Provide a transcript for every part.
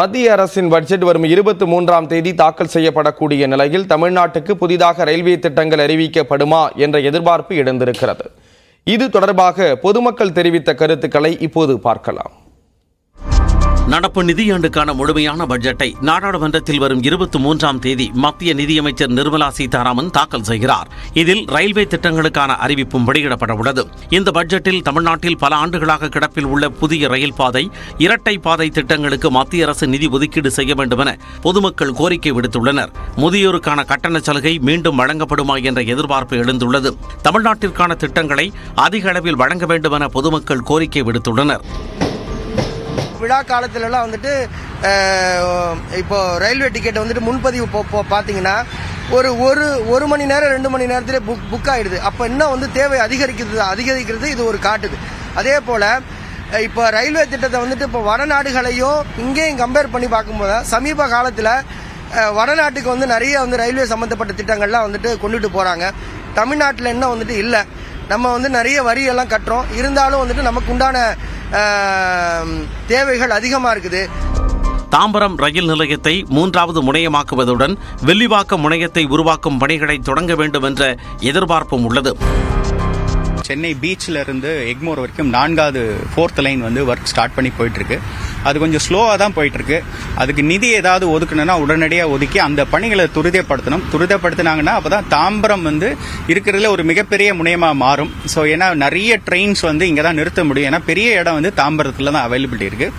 மத்திய அரசின் பட்ஜெட் வரும் 23ஆம் தேதி தாக்கல் செய்யப்படக்கூடிய நிலையில் தமிழ்நாட்டுக்கு புதிதாக ரயில்வே திட்டங்கள் அறிவிக்கப்படுமா என்ற எதிர்பார்ப்பு எழுந்திருக்கிறது. இது தொடர்பாக பொதுமக்கள் தெரிவித்த கருத்துக்களை இப்போது பார்க்கலாம். நடப்பு நிதியாண்டுக்கான முழுமையான பட்ஜெட்டை நாடாளுமன்றத்தில் வரும் 23ஆம் தேதி மத்திய நிதியமைச்சர் நிர்மலா சீதாராமன் தாக்கல் செய்கிறார். இதில் ரயில்வே திட்டங்களுக்கான அறிவிப்பும் வெளியிடப்பட உள்ளது. இந்த பட்ஜெட்டில் தமிழ்நாட்டில் பல ஆண்டுகளாக கிடப்பில் உள்ள புதிய ரயில் பாதை, இரட்டை பாதை திட்டங்களுக்கு மத்திய அரசு நிதி ஒதுக்கீடு செய்ய வேண்டும் என பொதுமக்கள் கோரிக்கை விடுத்துள்ளனர். முதியோருக்கான கட்டண சலுகை மீண்டும் வழங்கப்படுமா என்ற எதிர்பார்ப்பு எழுந்துள்ளது. தமிழ்நாட்டிற்கான திட்டங்களை அதிக அளவில் வழங்க வேண்டும் என பொதுமக்கள் கோரிக்கை விடுத்துள்ளனர். விழா காலத்துலலாம் வந்துட்டு இப்போ ரயில்வே டிக்கெட் வந்துட்டு முன்பதிவு பார்த்தீங்கன்னா ஒரு மணி நேரம் 2 மணி நேரத்திலே புக் ஆகிடுது. அப்போ இன்னும் வந்து தேவை அதிகரிக்கிறது இது ஒரு காட்டுது. அதே போல் இப்போ ரயில்வே திட்டத்தை வந்துட்டு இப்போ வடநாடுகளையும் இங்கேயும் கம்பேர் பண்ணி பார்க்கும்போது சமீப காலத்தில் வடநாட்டுக்கு வந்து நிறைய வந்து ரயில்வே சம்மந்தப்பட்ட திட்டங்கள்லாம் வந்துட்டு கொண்டுட்டு போகிறாங்க. தமிழ்நாட்டில் இன்னும் வந்துட்டு இல்லை. நம்ம வந்து நிறைய வரியெல்லாம் கட்டுறோம். இருந்தாலும் வந்துட்டு நமக்கு உண்டான தேவைகள் அதிகமாக இருக்குது. தாம்பரம் ரயில் நிலையத்தை 3வது முனையமாக்குவதுடன் வெள்ளிவாக்கம் முனையத்தை உருவாக்கும் பணிகளை தொடங்க வேண்டும் என்ற எதிர்பார்ப்பும் உள்ளது. சென்னை பீச்சில் இருந்து எக்மோர் வரைக்கும் 4th லைன் வந்து ஒர்க் ஸ்டார்ட் பண்ணி போயிட்டு இருக்கு. அது கொஞ்சம் ஸ்லோவாக தான் போயிட்டு இருக்கு. அதுக்கு நிதி ஏதாவது ஒதுக்கணும்னா உடனடியாக ஒதுக்கி அந்த பணிகளை துரிதப்படுத்தினாங்கன்னா அப்பதான் தாம்பரம் வந்து இருக்கிறதுல ஒரு மிகப்பெரிய முனையமாக மாறும். ஸோ ஏன்னா நிறைய ட்ரெயின்ஸ் வந்து இங்கே தான் நிறுத்த முடியும். ஏன்னா பெரிய இடம் வந்து தாம்பரத்தில் தான் அவைலபிலிட்டி இருக்கு.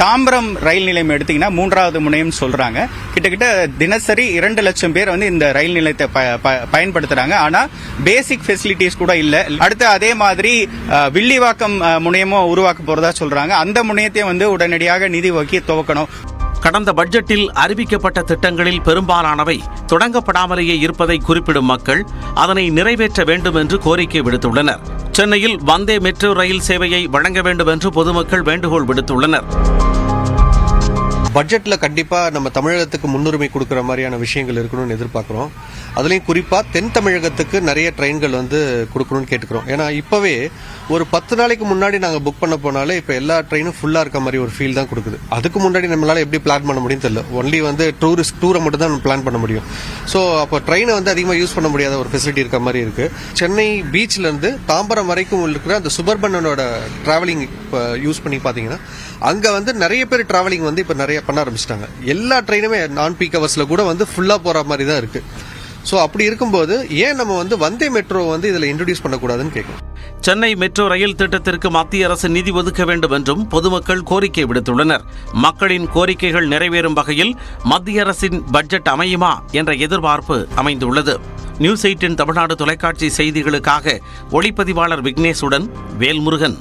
தாம்பரம் ரயில் நிலையம் எடுத்தீங்கன்னா 3வது முனையம் சொல்றாங்க. கிட்டத்தட்ட தினசரி 2 லட்சம் பேர் வந்து இந்த ரயில் நிலையத்தை பயன்படுத்துறாங்க. ஆனா பேசிக் ஃபெசிலிட்டிஸ் கூட இல்ல. அடுத்து அதே மாதிரி வில்லிவாக்கம் முனையமும் உருவாக்க போறதா சொல்றாங்க. அந்த முனையத்தையும் வந்து உடனடியாக நிதி ஒதுக்கி துவக்கணும். கடந்த பட்ஜெட்டில் அறிவிக்கப்பட்ட திட்டங்களில் பெரும்பாலானவை தொடங்கப்படாமலேயே இருப்பதை குறிப்பிடும் மக்கள் அதனை நிறைவேற்ற வேண்டும் என்று கோரிக்கை விடுத்துள்ளனர். சென்னையில் வந்தே மெட்ரோ ரயில் சேவையை வழங்க வேண்டும் என்று பொதுமக்கள் வேண்டுகோள் விடுத்துள்ளனர். பட்ஜெட்டில் கண்டிப்பாக நம்ம தமிழகத்துக்கு முன்னுரிமை கொடுக்குற மாதிரியான விஷயங்கள் இருக்கணும்னு எதிர்பார்க்குறோம். அதுலேயும் குறிப்பாக தென் தமிழகத்துக்கு நிறைய ட்ரெயின்கள் வந்து கொடுக்கணும்னு கேட்டுக்கிறோம். ஏன்னா இப்போவே ஒரு 10 நாளைக்கு முன்னாடி நாங்கள் புக் பண்ண போனாலே இப்போ எல்லா ட்ரெயினும் ஃபுல்லாக இருக்க மாதிரி ஒரு ஃபீல் தான் கொடுக்குது. அதுக்கு முன்னாடி நம்மளால் எப்படி பிளான் பண்ண முடியும்னு தெரியல. ஒன்லி வந்து டூரை மட்டும் தான் நம்ம பிளான் பண்ண முடியும். ஸோ அப்போ ட்ரெயினை வந்து அதிகமாக யூஸ் பண்ண முடியாத ஒரு ஃபெசிலிட்டி இருக்க மாதிரி இருக்குது. சென்னை பீச்லேருந்து தாம்பரம் வரைக்கும் இருக்கிற அந்த சுபர்பனோட டிராவலிங் இப்போ யூஸ் பண்ணி பார்த்தீங்கன்னா அங்கே வந்து நிறைய பேர் டிராவலிங் வந்து இப்போ நிறைய பண்ண ஆரம்பிச்சிட்டாங்க. எல்லா ட்ரெயினுமே நான் பீக் ஹவர்ஸில் கூட வந்து ஃபுல்லாக போகிற மாதிரி தான் இருக்குது. ஸோ அப்படி இருக்கும்போது ஏன் நம்ம வந்து வந்தே மெட்ரோ வந்து இதில் இன்ட்ரோடியூஸ் பண்ணக்கூடாதுன்னு கேட்குறோம். சென்னை மெட்ரோ ரயில் திட்டத்திற்கு மத்திய அரசு நிதி ஒதுக்க வேண்டும் என்றும் பொதுமக்கள் கோரிக்கை விடுத்துள்ளனர். மக்களின் கோரிக்கைகள் நிறைவேறும் வகையில் மத்திய அரசின் பட்ஜெட் அமையுமா என்ற எதிர்பார்ப்பு அமைந்துள்ளது. நியூஸ் 8 தமிழ்நாடு தொலைக்காட்சி செய்திகளுக்காக ஒளிப்பதிவாளர் விக்னேஷுடன் வேல்முருகன்.